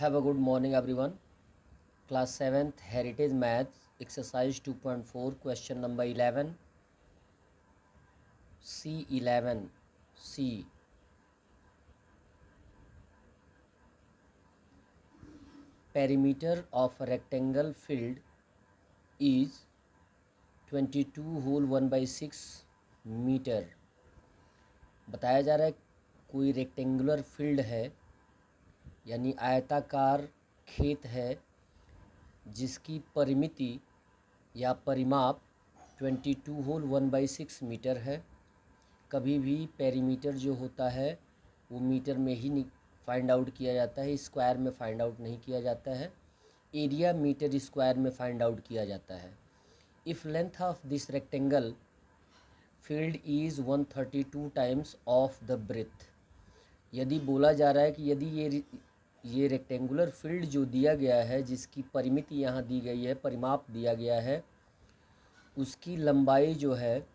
Have a good morning everyone. Class 7th Heritage Maths exercise 2.4 question number 11 C11 C. Perimeter of a rectangle filled is 22 whole 1/6 metre. बताया जा रहा है कोई rectangular field है यानी आयताकार खेत है जिसकी परिमिति या परिमाप 22 होल 1/6 मीटर है। कभी भी पेरीमीटर जो होता है वो मीटर में ही फाइंड आउट किया जाता है, स्क्वायर में फाइंड आउट नहीं किया जाता है। एरिया मीटर स्क्वायर में फाइंड आउट किया जाता है। If length of this rectangle field is 132 times of the breadth. यदि बोला जा रहा है कि यदि ये रेक्टेंगुलर फील्ड जो दिया गया है जिसकी परिमिति यहाँ दी गई है, परिमाप दिया गया है, उसकी लंबाई जो है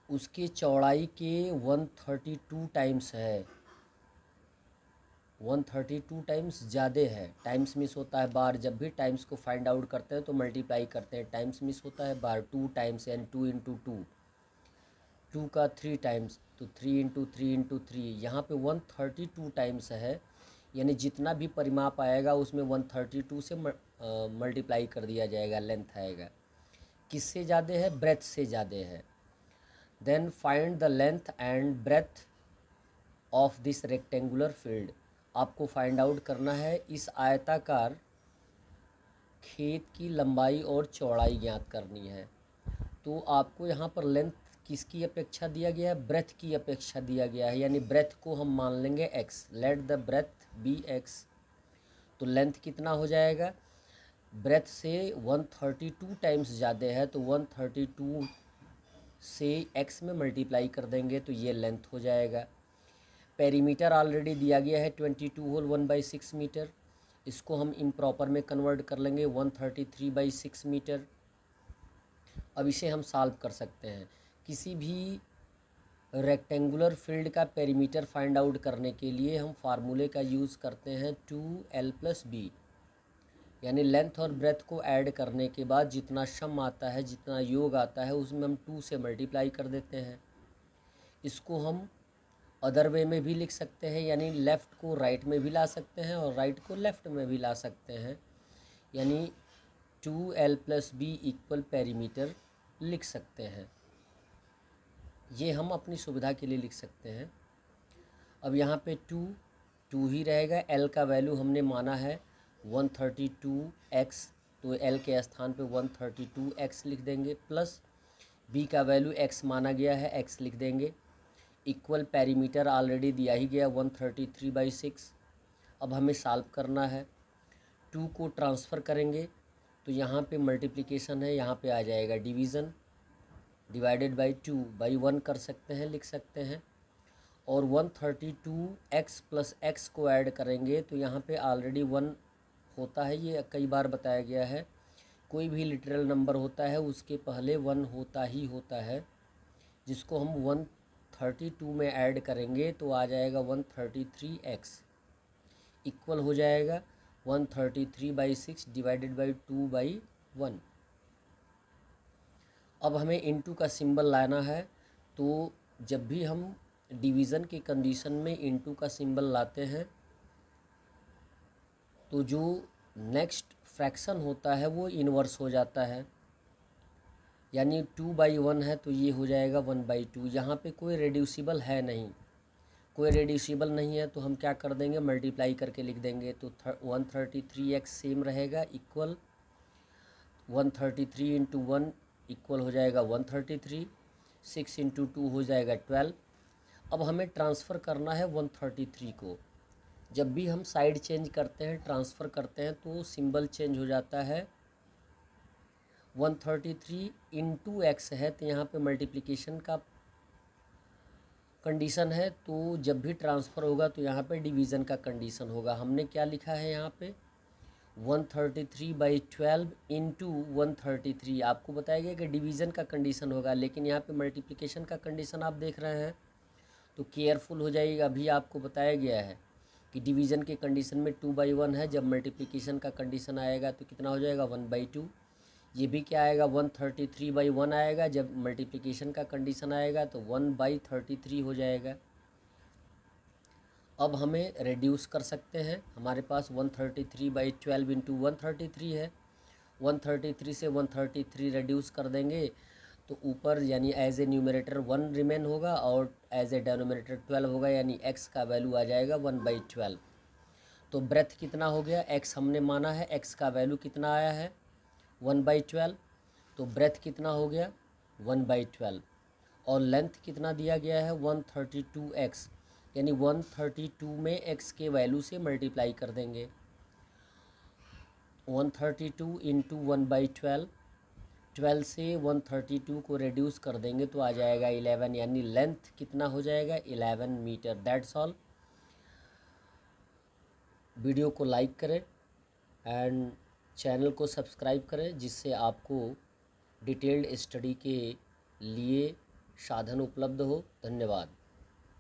उसके चौड़ाई के 132 टाइम्स है, 132 टाइम्स ज़्यादा है। टाइम्स मिस होता है बार, जब भी टाइम्स को फाइंड आउट करते हैं तो मल्टीप्लाई करते हैं, टाइम्स मिस होता है बार, 2 टाइम्स यानी 2 इंटू 2, 2 का 3 टाइम्स तो 3 इंटू 3 इंटू 3, यहाँ पर 132 टाइम्स है। यानी जितना भी परिमाप आएगा उसमें 132 से मल्टीप्लाई कर दिया जाएगा, लेंथ आएगा। किससे ज़्यादा है? ब्रेथ से ज़्यादा है। Then find the length and breadth of this rectangular field. आपको फाइंड आउट करना है इस आयताकार खेत की लंबाई और चौड़ाई ज्ञात करनी है। तो आपको यहाँ पर लेंथ किसकी अपेक्षा दिया गया है? ब्रेथ की अपेक्षा दिया गया है, यानी ब्रेथ को हम मान लेंगे x, let the breadth be x। तो लेंथ कितना हो जाएगा? ब्रेथ से 132 टाइम्स ज़्यादा है तो 132 से x में मल्टीप्लाई कर देंगे तो ये लेंथ हो जाएगा। पेरीमीटर ऑलरेडी दिया गया है 22 होल 1/6 मीटर, इसको हम इम्प्रॉपर में कन्वर्ट कर लेंगे 133/6 मीटर। अब इसे हम सॉल्व कर सकते हैं। किसी भी रेक्टेंगुलर फील्ड का पेरीमीटर फाइंड आउट करने के लिए हम फार्मूले का यूज़ करते हैं 2l+b, यानी लेंथ और ब्रेथ को ऐड करने के बाद जितना सम आता है, जितना योग आता है, उसमें हम 2 से मल्टीप्लाई कर देते हैं। इसको हम अदर वे में भी लिख सकते हैं, यानी लेफ़्ट को राइट में भी ला सकते हैं और राइट को लेफ़्ट में भी ला सकते हैं, यानी 2l+b इक्वल पेरीमीटर लिख सकते हैं। ये हम अपनी सुविधा के लिए लिख सकते हैं। अब यहाँ पे 2 ही रहेगा, l का वैल्यू हमने माना है 132x, तो l के स्थान पे 132x लिख देंगे, प्लस b का वैल्यू x माना गया है, x लिख देंगे, इक्वल पेरीमीटर ऑलरेडी दिया ही गया 133/6। अब हमें सॉल्व करना है। 2 को ट्रांसफ़र करेंगे तो यहाँ पे मल्टीप्लिकेशन है, यहाँ पे आ जाएगा डिवीज़न, डिवाइडेड बाई 2/1 कर सकते हैं, लिख सकते हैं। और 132x प्लस x को ऐड करेंगे तो यहाँ पे ऑलरेडी 1 होता है, ये कई बार बताया गया है। कोई भी लिटरल नंबर होता है उसके पहले 1 होता ही होता है, जिसको हम 132 में ऐड करेंगे तो आ जाएगा 133x, इक्वल हो जाएगा 133/6 डिवाइडेड बाई 2/1। अब हमें इनटू का सिंबल लाना है, तो जब भी हम डिवीज़न की कंडीशन में इनटू का सिंबल लाते हैं तो जो नेक्स्ट फ्रैक्शन होता है वो इन्वर्स हो जाता है, यानी 2/1 है तो ये हो जाएगा 1/2। यहाँ पे कोई रेड्यूसिबल है नहीं, कोई रेड्यूसिबल नहीं है तो हम क्या कर देंगे, मल्टीप्लाई करके लिख देंगे। तो 133x सेम रहेगा, इक्वल 133 इंटू 1 इक्वल हो जाएगा 133, 6 इंटू 2 हो जाएगा 12। अब हमें ट्रांसफ़र करना है 133 को। जब भी हम साइड चेंज करते हैं, ट्रांसफ़र करते हैं, तो सिंबल चेंज हो जाता है। 133 इंटू एक्स है तो यहाँ पे मल्टीप्लिकेशन का कंडीशन है, तो जब भी ट्रांसफ़र होगा तो यहाँ पे डिवीज़न का कंडीशन होगा। हमने क्या लिखा है यहाँ पे 133/12 इंटू 133। आपको बताया गया कि डिवीज़न का कंडीशन होगा, लेकिन यहाँ पे मल्टीप्लिकेशन का कंडीशन आप देख रहे हैं तो केयरफुल हो जाइएगा। अभी आपको बताया गया है कि डिवीज़न के कंडीशन में 2/1 है, जब मल्टीप्लिकेशन का कंडीशन आएगा तो कितना हो जाएगा 1/2। ये भी क्या आएगा 133/1 आएगा, जब मल्टीप्लिकेशन का कंडीशन आएगा तो 1/33 हो जाएगा। अब हमें रेड्यूस कर सकते हैं, हमारे पास 133/12 इंटू 133 है। 133 से 133 रेड्यूस कर देंगे तो ऊपर यानी एज ए न्यूमरेटर 1 रिमेन होगा और एज ए डेनोमिनेटर 12 होगा, यानी x का वैल्यू आ जाएगा 1/12। तो ब्रेथ कितना हो गया, x हमने माना है, x का वैल्यू कितना आया है 1/12, तो ब्रेथ कितना हो गया 1/12। और लेंथ कितना दिया गया है 132x, यानी 132 में x के वैल्यू से मल्टीप्लाई कर देंगे। 132 इंटू 1/12, 12 से 132 को रिड्यूस कर देंगे तो आ जाएगा 11, यानी लेंथ कितना हो जाएगा 11 मीटर। That's all. वीडियो को लाइक करें एंड चैनल को सब्सक्राइब करें, जिससे आपको डिटेल्ड स्टडी के लिए साधन उपलब्ध हो। धन्यवाद।